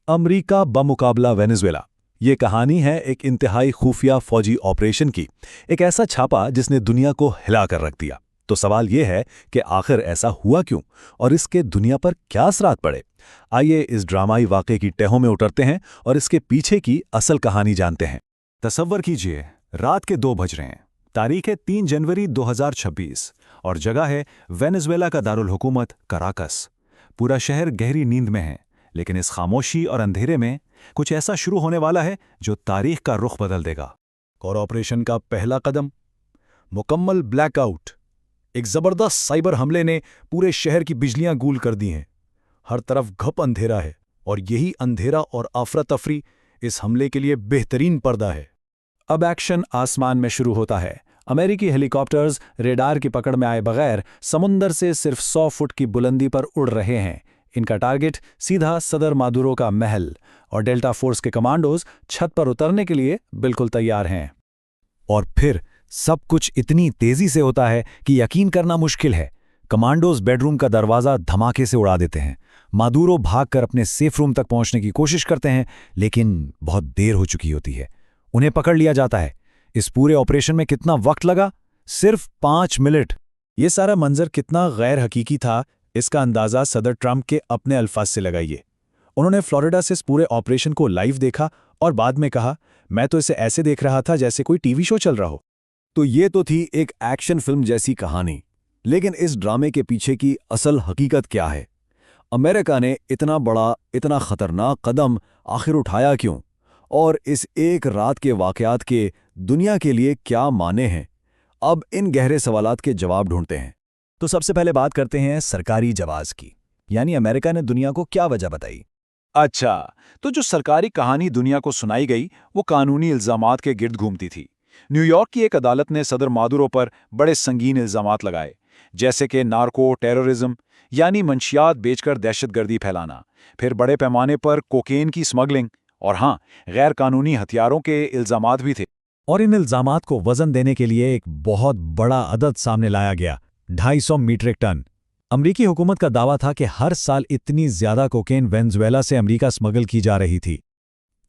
America बमुकाबला Venezuela. ये कहानी है एक इंतहाई खुफिया फौजी ऑपरेशन की, एक ऐसा छापा जिसने दुनिया को हिला कर रख दिया। तो सवाल ये है कि आखिर ऐसा हुआ क्यों और इसके दुनिया पर क्या असरात पड़े। आइए इस ड्रामाई वाक़े की तहों में उतरते हैं और इसके पीछे की असल कहानी जानते हैं। तसव्वुर कीजिए, रात के 2 बज रहे हैं। तारीख है 3 जनवरी 2026 और जगह है वेनेजुएला का दारुल हुकूमत कराकस। पूरा शहर गहरी नींद में है, लेकिन इस खामोशी और अंधेरे में कुछ ऐसा शुरू होने वाला है जो तारीख का रुख बदल देगा। और ऑपरेशन का पहला कदम, मुकम्मल ब्लैकआउट। एक जबरदस्त साइबर हमले ने पूरे शहर की बिजलियां गूल कर दी हैं। हर तरफ घप अंधेरा है और यही अंधेरा और आफरा तफरी इस हमले के लिए बेहतरीन पर्दा है। अब एक्शन आसमान में शुरू होता है। अमेरिकी हेलीकॉप्टर्स रेडार की पकड़ में आए बगैर समुंदर से सिर्फ 100 फुट की बुलंदी पर उड़ रहे हैं। इनका टारगेट सीधा सदर मादुरो का महल, और डेल्टा फोर्स के कमांडोज छत पर उतरने के लिए बिल्कुल तैयार हैं। और फिर सब कुछ इतनी तेजी से होता है कि यकीन करना मुश्किल है। कमांडोज बेडरूम का दरवाजा धमाके से उड़ा देते हैं। मादुरो भागकर अपने सेफ रूम तक पहुंचने की कोशिश करते हैं, लेकिन बहुत देर हो चुकी होती है। उन्हें पकड़ लिया जाता है। इस पूरे ऑपरेशन में कितना वक्त लगा? सिर्फ 5 मिनट। ये सारा मंजर कितना गैर हकीकी था, इसका अंदाजा सदर ट्रंप के अपने अल्फाज से लगाइए। उन्होंने फ्लोरिडा से इस पूरे ऑपरेशन को लाइव देखा और बाद में कहा, मैं तो इसे ऐसे देख रहा था जैसे कोई टीवी शो चल रहा हो। तो ये तो थी एक एक्शन फिल्म जैसी कहानी, लेकिन इस ड्रामे के पीछे की असल हकीकत क्या है? अमेरिका ने इतना बड़ा, इतना खतरनाक कदम आखिर उठाया क्यों? और इस एक रात के वाकयात के दुनिया के लिए क्या माने हैं? अब इन गहरे सवालात के जवाब ढूंढते हैं। तो सबसे पहले बात करते हैं सरकारी जवाब की, यानी अमेरिका ने दुनिया को क्या वजह बताई। अच्छा, तो जो सरकारी कहानी दुनिया को सुनाई गई वो कानूनी इल्जामात के गिर्द घूमती थी। न्यूयॉर्क की एक अदालत ने सदर मादुरो पर बड़े संगीन इल्जामात लगाए, जैसे कि नार्को टेररिज्म यानी मंशियात बेचकर दहशतगर्दी फैलाना, फिर बड़े पैमाने पर कोकेन की स्मगलिंग और हाँ, गैर कानूनी हथियारों के इल्जामात भी थे। और इन इल्जामात को वजन देने के लिए एक बहुत बड़ा अदद सामने लाया गया, 250 मीट्रिक टन। अमरीकी हुकूमत का दावा था कि हर साल इतनी ज्यादा कोकेन वेनेजुएला से अमरीका स्मगल की जा रही थी।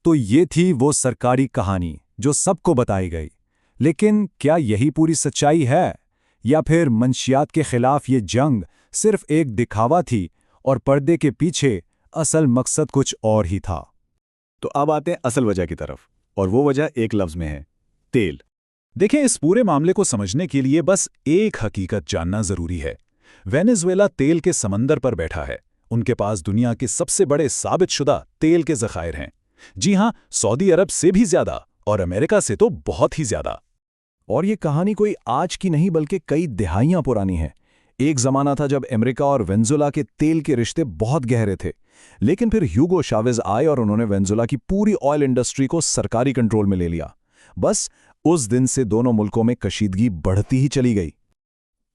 तो ये थी वो सरकारी कहानी जो सबको बताई गई। लेकिन क्या यही पूरी सच्चाई है, या फिर मंशियात के खिलाफ ये जंग सिर्फ एक दिखावा थी और पर्दे के पीछे असल मकसद कुछ और ही था? तो अब आते हैं असल वजह की तरफ, और वो वजह एक लफ्ज में है, तेल। देखें, इस पूरे मामले को समझने के लिए बस एक हकीकत जानना जरूरी है। वेनेजुएला तेल के समंदर पर बैठा है। उनके पास दुनिया के सबसे बड़े साबितशुदा तेल के ज़खायर हैं। जी हां, सऊदी अरब से भी ज्यादा और अमेरिका से तो बहुत ही ज्यादा। और ये कहानी कोई आज की नहीं बल्कि कई दहाइयां पुरानी है। एक जमाना था जब अमेरिका और वेनेजुएला के तेल के रिश्ते बहुत गहरे थे, लेकिन फिर ह्यूगो चावेज आए और उन्होंने वेनेजुएला की पूरी ऑयल इंडस्ट्री को सरकारी कंट्रोल में ले लिया। बस उस दिन से दोनों मुल्कों में कशीदगी बढ़ती ही चली गई।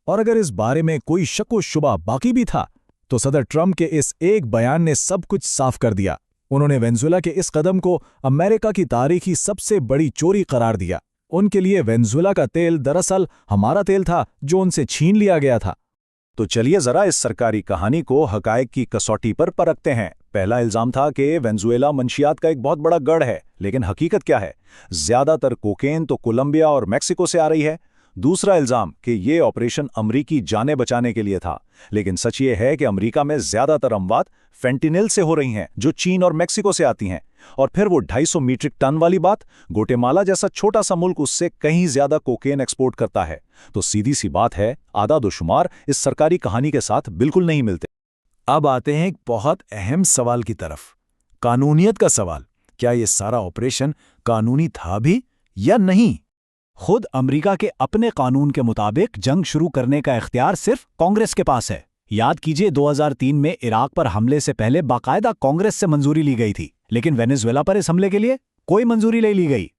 और अगर इस बारे में कोई शक व शुबा बाकी भी था, तो सदर ट्रंप के इस एक बयान ने सब कुछ साफ कर दिया। उन्होंने वेनेजुएला के इस कदम को अमेरिका की तारीखी सबसे बड़ी चोरी करार दिया। उनके लिए वेनेजुएला का तेल दरअसल हमारा तेल था जो उनसे छीन लिया गया था। तो चलिए जरा इस सरकारी कहानी को हकायक की कसौटी पर परखते हैं। पहला इल्जाम था कि वेनेजुएला मंशियात का एक बहुत बड़ा गढ़ है, लेकिन हकीकत क्या है? ज्यादातर कोकेन तो कोलंबिया और मैक्सिको से आ रही है। दूसरा इल्जाम कि ये ऑपरेशन अमरीकी जानें बचाने के लिए था, लेकिन सच ये है कि अमरीका में ज्यादातर अमवात फेंटिनिल से हो रही हैं, जो चीन और मैक्सिको से आती हैं। और फिर वो 250 मीट्रिक टन वाली बात, गुटेमाला जैसा छोटा सा मुल्क उससे कहीं ज्यादा कोकेन एक्सपोर्ट करता है। तो सीधी सी बात है, आदाद व शुमार इस सरकारी कहानी के साथ बिल्कुल नहीं मिलते। अब आते हैं एक बहुत अहम सवाल की तरफ, कानूनियत का सवाल। क्या ये सारा ऑपरेशन कानूनी था भी या नहीं? खुद अमेरिका के अपने कानून के मुताबिक जंग शुरू करने का इख्तियार सिर्फ कांग्रेस के पास है। याद कीजिए, 2003 में इराक पर हमले से पहले बाकायदा कांग्रेस से मंजूरी ली गई थी, लेकिन वेनेजुएला पर इस हमले के लिए कोई मंजूरी नहीं ली गई।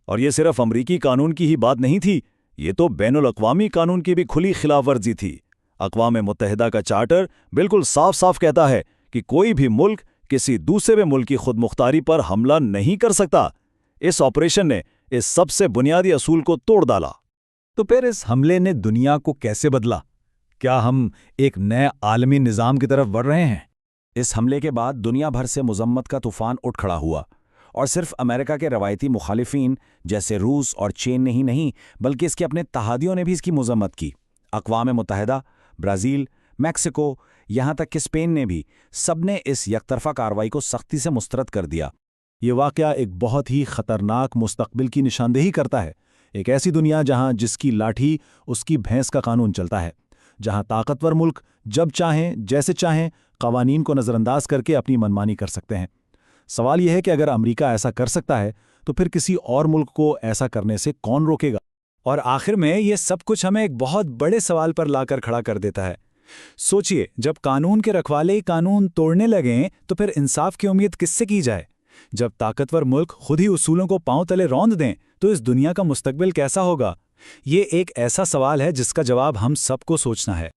और ये सिर्फ अमरीकी कानून की ही बात नहीं थी, ये तो बैनुल अक़वामी कानून की भी खुली खिलाफवर्जी थी। अक़वाम मुत्तहिदा का चार्टर बिल्कुल साफ साफ कहता है कि कोई भी मुल्क किसी दूसरे मुल्क की खुदमुख्तारी पर हमला नहीं कर सकता। इस ऑपरेशन ने इस सबसे बुनियादी असूल को तोड़ डाला। तो फिर इस हमले ने दुनिया को कैसे बदला? क्या हम एक नए आलमी निज़ाम की तरफ बढ़ रहे हैं? इस हमले के बाद दुनिया भर से मजम्मत का तूफान उठ खड़ा हुआ, और सिर्फ अमेरिका के रवायती मुखालिफिन जैसे रूस और चीन ने ही नहीं बल्कि इसके अपने तहादियों ने भी इसकी मजम्मत की। अक़वाम मुत्तहिदा, ब्राज़ील, मैक्सिको, यहाँ तक कि स्पेन ने भी, सबने इस यकतरफा कार्रवाई को सख्ती से मुस्तरद कर दिया। ये वाक़या एक बहुत ही ख़तरनाक मुस्तक़बिल की निशानदेही करता है। एक ऐसी दुनिया जहां जिसकी लाठी उसकी भैंस का कानून चलता है, जहां ताकतवर मुल्क जब चाहें जैसे चाहें कवानीन को नज़रअंदाज करके अपनी मनमानी कर सकते हैं। सवाल यह है कि अगर अमेरिका ऐसा कर सकता है तो फिर किसी और मुल्क को ऐसा करने से कौन रोकेगा? और आखिर में ये सब कुछ हमें एक बहुत बड़े सवाल पर लाकर खड़ा कर देता है। सोचिए, जब कानून के रखवाले ही कानून तोड़ने लगें तो फिर इंसाफ की उम्मीद किससे की जाए? जब ताकतवर मुल्क खुद ही उसूलों को पांव तले रौंद दें तो इस दुनिया का मुस्तकबिल कैसा होगा? ये एक ऐसा सवाल है जिसका जवाब हम सबको सोचना है।